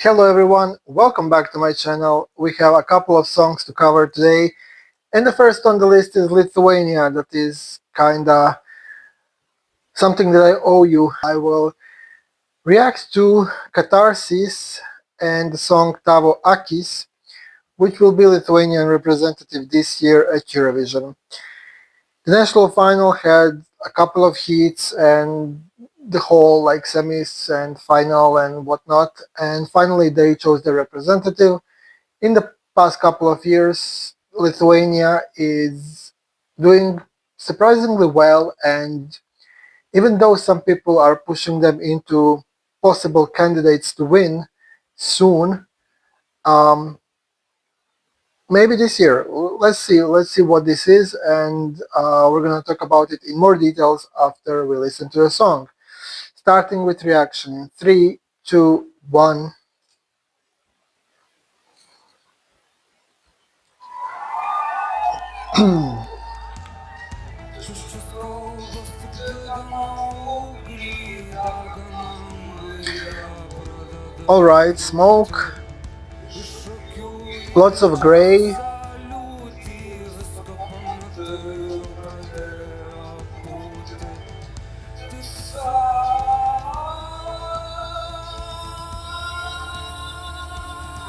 Hello everyone, welcome back to my channel. We have a couple of songs to cover today, and the first on the list is Lithuania. That is kinda something that I owe you. I will react to Katarsis and the song Tavo Akys, which will be Lithuanian representative this year at Eurovision. The national final had a couple of heats and the whole semis and final and whatnot, and finally they chose their representative. In the past couple of years, Lithuania is doing surprisingly well, and even though some people are pushing them into possible candidates to win soon, um, maybe this year. Let's see what this is, and we're gonna talk about it in more details after we listen to the song. Starting with reaction in 3, 2, 1. All right, smoke, lots of gray.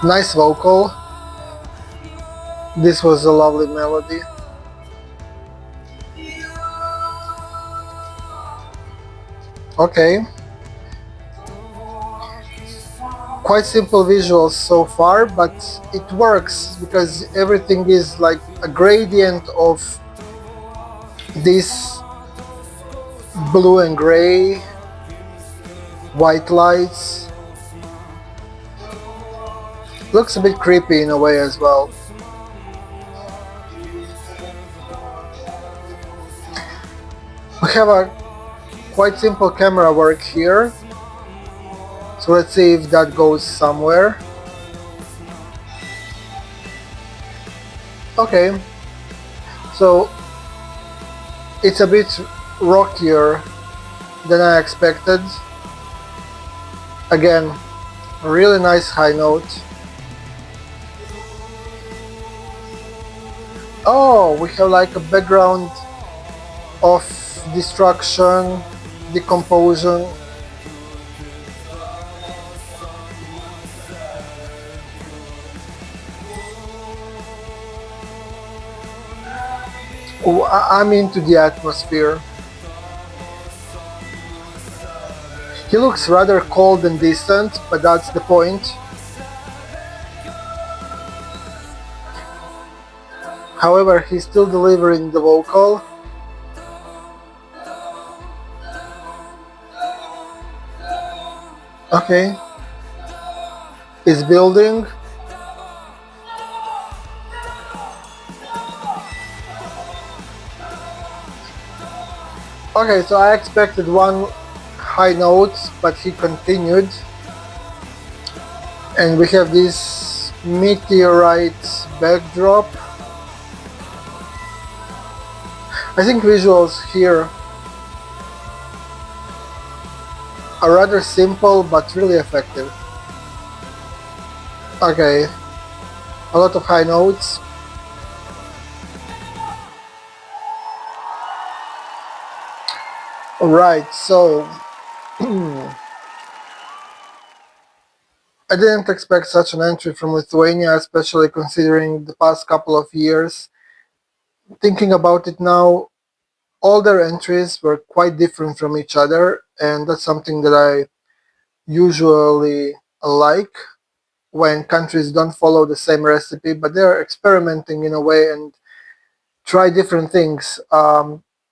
Nice vocal. This was a lovely melody. Okay. Quite simple visuals so far, but it works because everything is like a gradient of this blue and gray, white lights. Looks a bit creepy in a way as well. We have a quite simple camera work here, so let's see if that goes somewhere. Okay, so it's a bit rockier than I expected. Again, a really nice high note. Oh, we have like a background of destruction, decomposition. Oh, I'm into the atmosphere. He looks rather cold and distant, but that's the point. However, he's still delivering the vocal. Okay. It's building. Okay, so I expected one high note, but he continued. And we have this meteorite backdrop. I think visuals here are rather simple but really effective. Okay, a lot of high notes. Alright, so I didn't expect such an entry from Lithuania, especially considering the past couple of years. Thinking about it now, all their entries were quite different from each other, and that's something that I usually like when countries don't follow the same recipe, but they're experimenting in a way and try different things.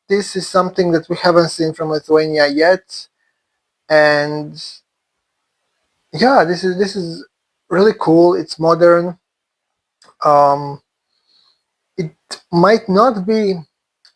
This is something that we haven't seen from Lithuania yet, and yeah, this is really cool. It's modern. Um, it might not be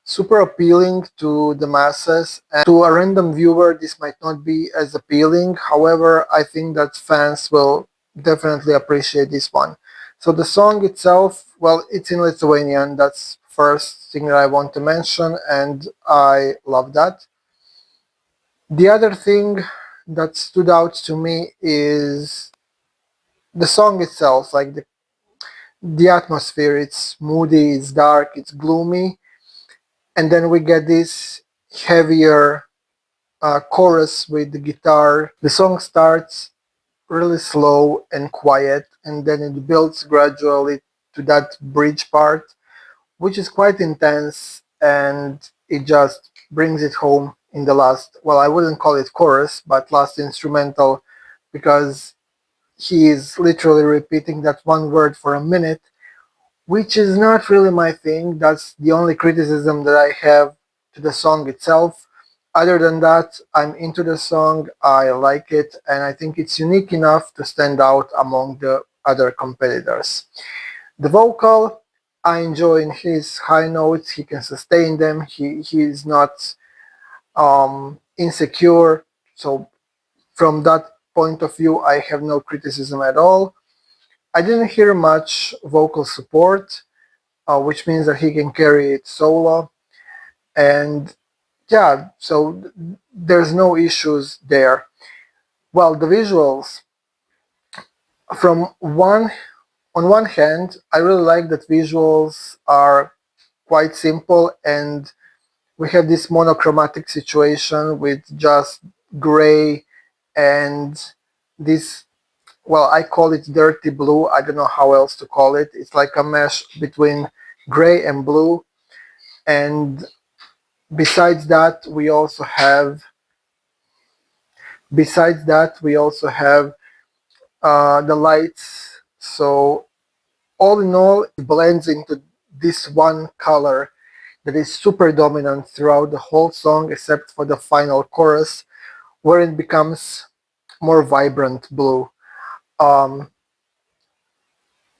super appealing to the masses, and to a random viewer this might not be as appealing. However, I think that fans will definitely appreciate this one. So the song itself, well, it's in Lithuanian. That's first thing that I want to mention, and I love that. The other thing that stood out to me is the song itself, like the atmosphere, it's moody, it's dark, it's gloomy, and then we get this heavier chorus with the guitar. The song starts really slow and quiet, and then it builds gradually to that bridge part, which is quite intense, and it just brings it home in the last, well, I wouldn't call it chorus, but last instrumental, because he is literally repeating that one word for a minute, which is not really my thing. That's the only criticism that I have to the song itself. Other than that, I'm into the song, I like it, and I think it's unique enough to stand out among the other competitors. The vocal, I enjoy in his high notes, he can sustain them, he is not insecure, so from that point of view, I have no criticism at all. I didn't hear much vocal support, which means that he can carry it solo. And yeah, so there's no issues there. Well, the visuals, from one on one hand, I really like that visuals are quite simple, and we have this monochromatic situation with just gray and this, well, I call it dirty blue. I don't know how else to call it. It's like a mesh between gray and blue. And besides that, we also have the lights. So all in all, it blends into this one color that is super dominant throughout the whole song, except for the final chorus, where it becomes more vibrant blue. Um,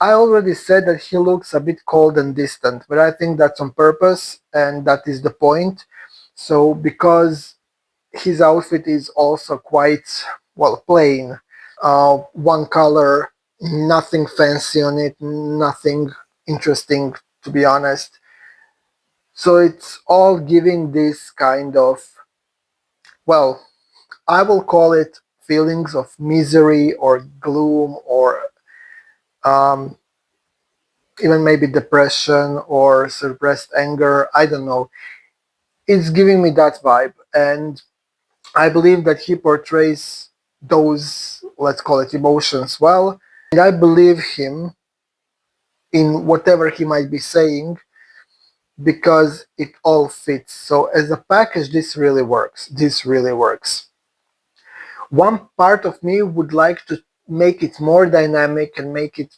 I already said that he looks a bit cold and distant, but I think that's on purpose, and that is the point. So, because his outfit is also quite, well, plain, one color, nothing fancy on it, nothing interesting, to be honest. So, it's all giving this kind of, well, I will call it feelings of misery or gloom or um, even maybe depression or suppressed anger. I don't know. It's giving me that vibe. And I believe that he portrays those, let's call it, emotions well. And I believe him in whatever he might be saying because it all fits. So as a package, this really works. This really works. One part of me would like to make it more dynamic and make it,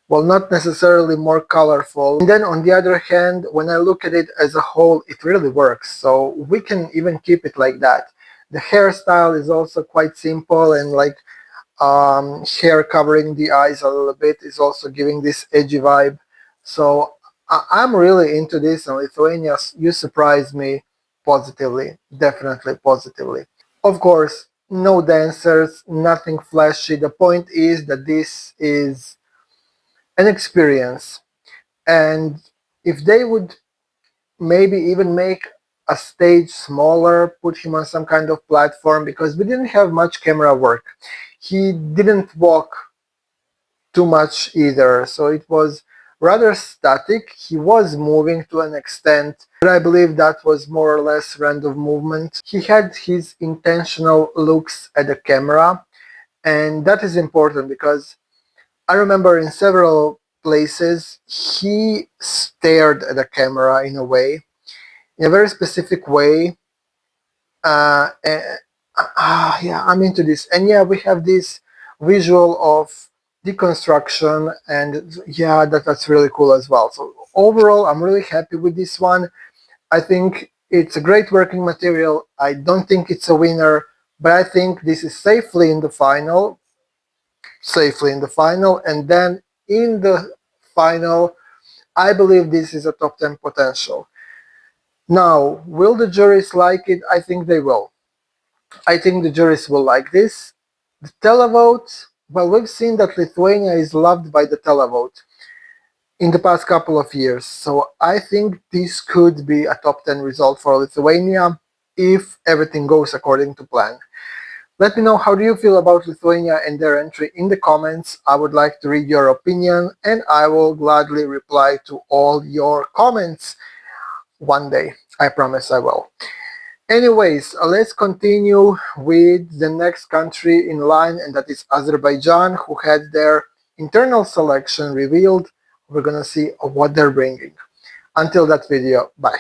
well, not necessarily more colorful. And then on the other hand, when I look at it as a whole, it really works. So we can even keep it like that. The hairstyle is also quite simple, and like hair covering the eyes a little bit is also giving this edgy vibe. So I'm really into this, and Lithuania, you surprised me positively, definitely positively. Of course, no dancers, nothing flashy. The point is that this is an experience, and if they would maybe even make a stage smaller, put him on some kind of platform, because we didn't have much camera work. He didn't walk too much either, so it was rather static. He was moving to an extent, but I believe that was more or less random movement. He had his intentional looks at the camera, and that is important because I remember in several places he stared at the camera in a way, in a very specific way. And, yeah, I'm into this. And yeah, we have this visual of deconstruction, and yeah, that's really cool as well. So overall, I'm really happy with this one. I think it's a great working material. I don't think it's a winner, but I think this is safely in the final, and then in the final, I believe this is a top 10 potential. Now, will the juries like it? I think they will. I think the juries will like this. The televote, well, we've seen that Lithuania is loved by the televote in the past couple of years, so I think this could be a top 10 result for Lithuania if everything goes according to plan. Let me know how do you feel about Lithuania and their entry in the comments. I would like to read your opinion and I will gladly reply to all your comments one day. I promise I will. Anyways, let's continue with the next country in line, and that is Azerbaijan, who had their internal selection revealed. We're gonna see what they're bringing. Until that video, bye.